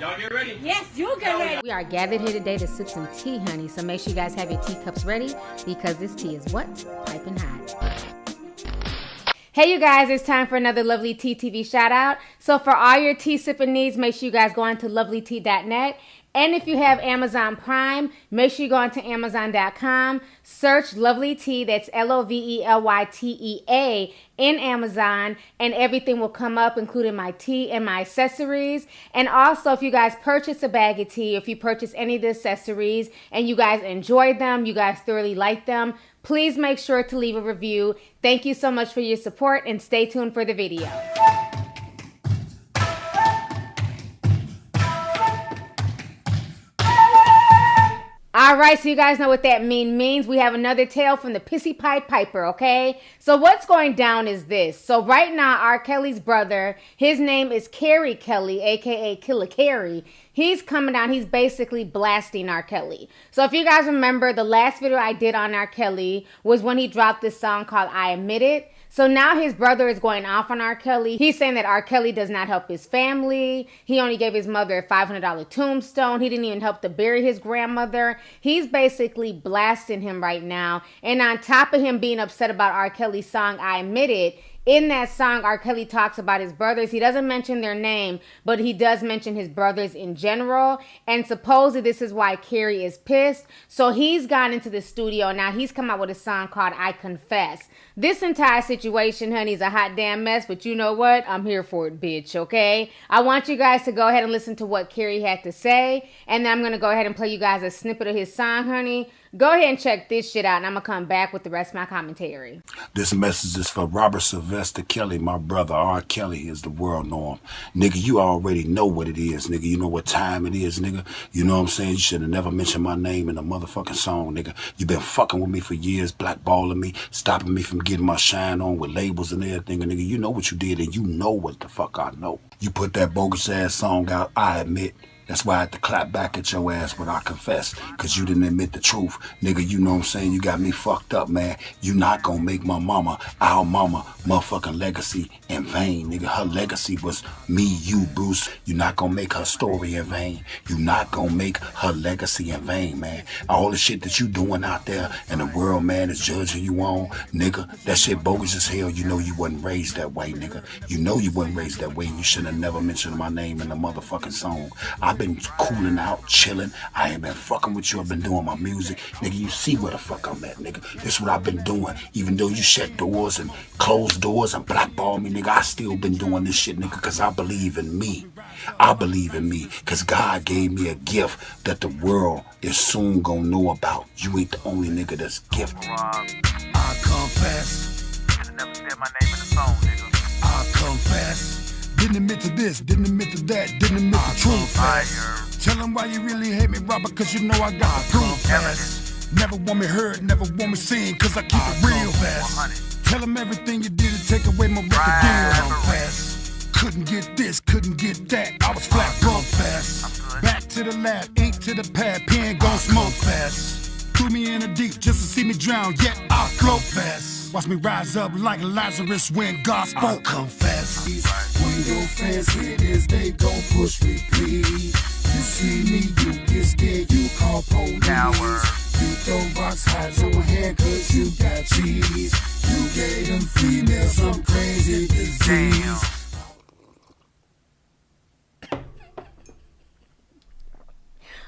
Y'all get ready? Yes, you get ready. We are gathered here today to sip some tea, honey. So make sure you guys have your teacups ready because this tea is what? Piping hot. Hey you guys, it's time for another Lovely Tea TV shout out. So for all your tea sipping needs, make sure you guys go on to lovelytea.net. And if you have Amazon Prime, make sure you go on to Amazon.com, search Lovely Tea, that's Lovelytea, in Amazon, and everything will come up, including my tea and my accessories. And also, if you guys purchase a bag of tea, if you purchase any of the accessories, and you guys enjoy them, you guys thoroughly like them, please make sure to leave a review. Thank you so much for your support, and stay tuned for the video. Alright, so you guys know what that means. We have another tale from the Pissy Pied Piper, okay? So what's going down is this. So right now, R.Kelly's brother, his name is R.kelly, a.k.a. Killer Carrie. He's coming down. He's basically blasting R.Kelly. So if you guys remember, the last video I did on R.Kelly was when he dropped this song called I Admit It. So now his brother is going off on R.Kelly. He's saying that R.Kelly does not help his family. He only gave his mother a $500 tombstone. He didn't even help to bury his grandmother. He's basically blasting him right now. And on top of him being upset about R.Kelly's song, I Admit It, in that song, R.Kelly talks about his brothers. He doesn't mention their name, but he does mention his brothers in general. And supposedly this is why Carrie is pissed. So he's gone into the studio. Now he's come out with a song called I Confess. This entire situation, honey, is a hot damn mess. But you know what? I'm here for it, bitch, okay? I want you guys to go ahead and listen to what Carrie had to say. And then I'm going to go ahead and play you guys a snippet of his song, honey. Go ahead and check this shit out, and I'm going to come back with the rest of my commentary. This message is for Robert Sylvester Kelly, my brother. R. Kelly is the world norm. Nigga, you already know what it is, nigga. You know what time it is, nigga. You know what I'm saying? You should have never mentioned my name in a motherfucking song, nigga. You been fucking with me for years, blackballing me, stopping me from getting my shine on with labels and everything, nigga. You know what you did, and you know what the fuck I know. You put that bogus-ass song out, I admit. That's why I had to clap back at your ass when I confess, because you didn't admit the truth. Nigga, you know what I'm saying? You got me fucked up, man. You not gonna make my mama, our mama, motherfucking legacy in vain, nigga. Her legacy was me, you, Bruce. You not gonna make her story in vain. You not gonna make her legacy in vain, man. All the shit that you doing out there and the world, man, is judging you on, nigga, that shit bogus as hell. You know you wasn't raised that way, nigga. You know you wasn't raised that way. You should have never mentioned my name in the motherfucking song. I've been cooling out, chilling. I ain't been fucking with you. I've been doing my music. Nigga, you see where the fuck I'm at, nigga. This is what I've been doing. Even though you shut doors and closed doors and blackball me, nigga, I still been doing this shit, nigga, because I believe in me. I believe in me because God gave me a gift that the world is soon gonna know about. You ain't the only nigga that's gifted. I confess. You should've never said my name in the song, nigga. I confess. Didn't admit to this, didn't admit to that, didn't admit the truth. Tell them why you really hate me, Robert, cause you know I got the proof. Never want me heard, never want me seen, cause I keep it real fast. Tell them everything you did to take away my record deal. Fast. Couldn't get this, couldn't get that, I was flat broke fast. Back to the lab, ink to the pad, pen gon' smoke fast. Threw me in the deep just to see me drown, yet I float fast. Watch me rise up like Lazarus when God spoke. I confess. When your fans hear this, they gon' push me, please. You see me, you get scared, you call police. You throw rocks, hide your hand, cause you got cheese. You gave them females some crazy disease.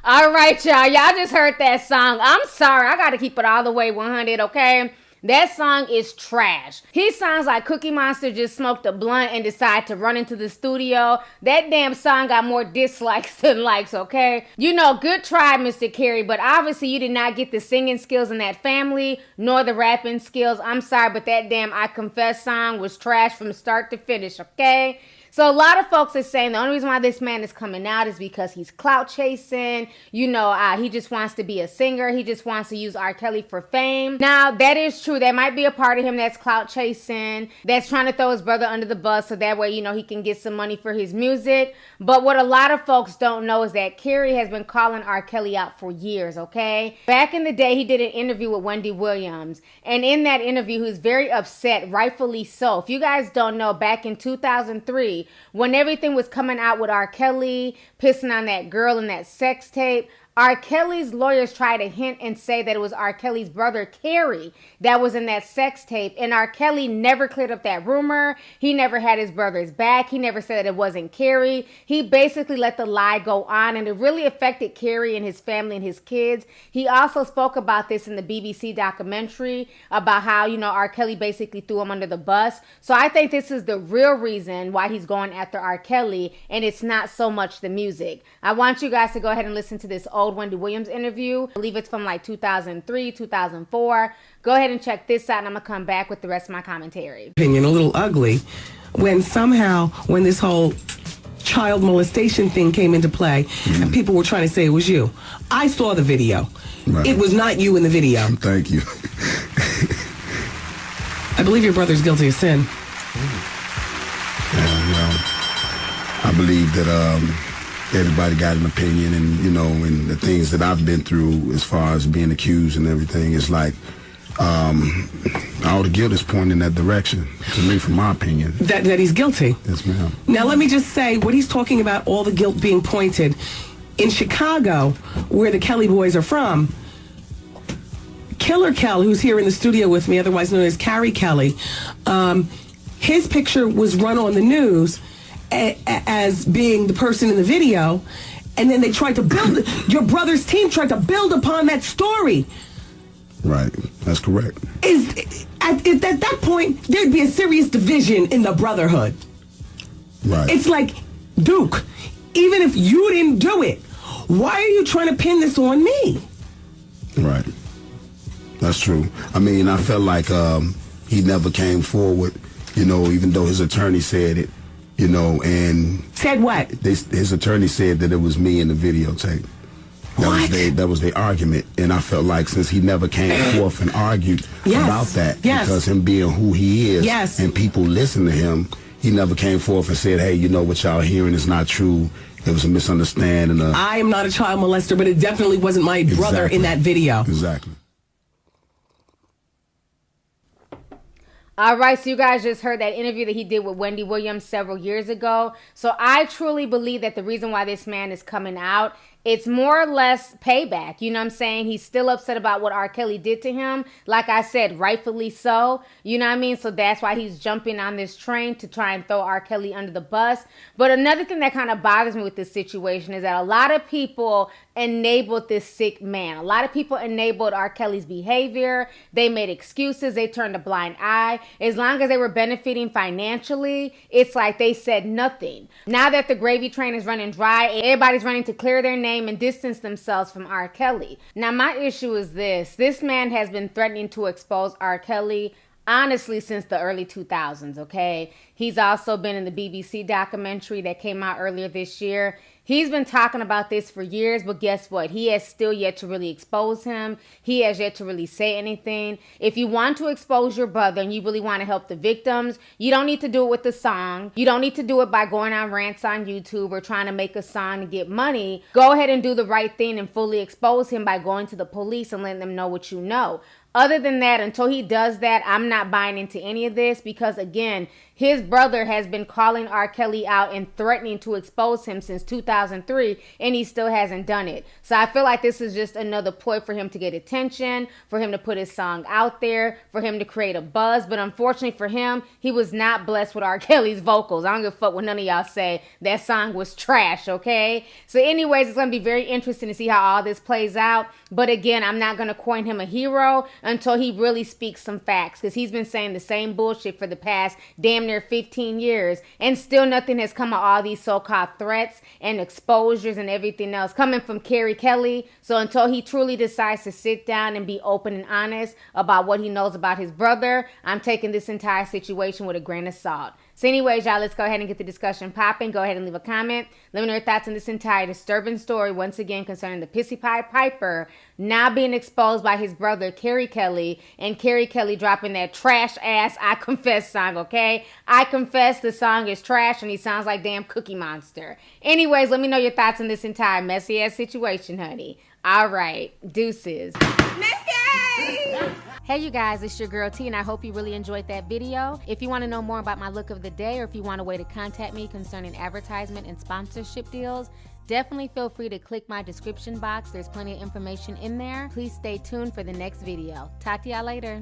All right, y'all. Y'all just heard that song. I'm sorry. I got to keep it all the way 100, okay? That song is trash. He sounds like Cookie Monster just smoked a blunt and decided to run into the studio. That damn song got more dislikes than likes, okay? You know, good try, Mr. Carey, but obviously you did not get the singing skills in that family, nor the rapping skills. I'm sorry, but that damn I Confess song was trash from start to finish, okay? So a lot of folks are saying the only reason why this man is coming out is because he's clout chasing. You know, he just wants to be a singer. He just wants to use R. Kelly for fame. Now, that is true. There might be a part of him that's clout chasing, that's trying to throw his brother under the bus so that way, you know, he can get some money for his music. But what a lot of folks don't know is that Carrie has been calling R. Kelly out for years, okay? Back in the day, he did an interview with Wendy Williams. And in that interview, he was very upset, rightfully so. If you guys don't know, back in 2003, Documentary, when everything was coming out with R. Kelly pissing on that girl in that sex tape, R. Kelly's lawyers tried to hint and say that it was R. Kelly's brother, Carrie, that was in that sex tape. And R. Kelly never cleared up that rumor. He never had his brother's back. He never said that it wasn't Carrie. He basically let the lie go on, and it really affected Carrie and his family and his kids. He also spoke about this in the BBC documentary about how, R. Kelly basically threw him under the bus. So I think this is the real reason why he's going after R. Kelly, and it's not so much the music. I want you guys to go ahead and listen to this old Wendy Williams interview. I believe it's from like 2003, 2004. Go ahead and check this out, and I'm going to come back with the rest of my commentary. Opinion a little ugly when this whole child molestation thing came into play, and people were trying to say it was you. I saw the video. Right. It was not you in the video. Thank you. I believe your brother's guilty of sin. I believe that everybody got an opinion, and and the things that I've been through as far as being accused and everything is like all the guilt is pointing in that direction to me, from my opinion. That he's guilty. Yes, ma'am. Now let me just say, what he's talking about, all the guilt being pointed in Chicago, where the Kelly boys are from. Killer Kelly, who's here in the studio with me, otherwise known as R.kelly, his picture was run on the news as being the person in the video, and then they tried to build, your brother's team tried to build upon that story. Right, that's correct. At that point, there'd be a serious division in the brotherhood. Right. It's like, Duke, even if you didn't do it, why are you trying to pin this on me? Right. That's true. I mean, I felt like he never came forward, even though his attorney said it. And said what? His attorney said that it was me in the videotape. That was their argument, and I felt like since he never came forth and argued about that, because him being who he is, and people listen to him, he never came forth and said, "Hey, what y'all hearing is not true. It was a misunderstanding." I am not a child molester, but it definitely wasn't my brother in that video. Exactly. All right, so you guys just heard that interview that he did with Wendy Williams several years ago. So I truly believe that the reason why this man is coming out, it's more or less payback. You know what I'm saying? He's still upset about what R. Kelly did to him. Like I said, rightfully so. You know what I mean? So that's why he's jumping on this train to try and throw R. Kelly under the bus. But another thing that kind of bothers me with this situation is that a lot of people enabled this sick man. A lot of people enabled R. Kelly's behavior. They made excuses. They turned a blind eye. As long as they were benefiting financially, it's like they said nothing. Now that the gravy train is running dry, everybody's running to clear their name and distance themselves from R. Kelly. Now, my issue is this. This man has been threatening to expose R. Kelly, honestly, since the early 2000s, okay? He's also been in the BBC documentary that came out earlier this year. He's been talking about this for years, but guess what? He has still yet to really expose him. He has yet to really say anything. If you want to expose your brother and you really want to help the victims, you don't need to do it with a song. You don't need to do it by going on rants on YouTube or trying to make a song to get money. Go ahead and do the right thing and fully expose him by going to the police and letting them know what you know. Other than that, until he does that, I'm not buying into any of this because, again, his brother has been calling R. Kelly out and threatening to expose him since 2003, and he still hasn't done it. So I feel like this is just another ploy for him to get attention, for him to put his song out there, for him to create a buzz. But unfortunately for him, he was not blessed with R. Kelly's vocals. I don't give a fuck what none of y'all say. That song was trash, okay? So anyways, it's going to be very interesting to see how all this plays out. But again, I'm not going to coin him a hero until he really speaks some facts, because he's been saying the same bullshit for the past damn near 15 years, and still nothing has come of all these so-called threats and exposures and everything else coming from R.kelly. So until he truly decides to sit down and be open and honest about what he knows about his brother, I'm taking this entire situation with a grain of salt. So anyways, y'all, let's go ahead and get the discussion popping. Go ahead and leave a comment. Let me know your thoughts on this entire disturbing story, once again, concerning the Pissy Pied Piper now being exposed by his brother, R.kelly, and R.kelly dropping that trash-ass I Confess song, okay? I confess the song is trash, and he sounds like damn Cookie Monster. Anyways, let me know your thoughts on this entire messy-ass situation, honey. All right. Deuces. Missy! Hey you guys, it's your girl T, and I hope you really enjoyed that video. If you want to know more about my look of the day, or if you want a way to contact me concerning advertisement and sponsorship deals, definitely feel free to click my description box. There's plenty of information in there. Please stay tuned for the next video. Talk to y'all later.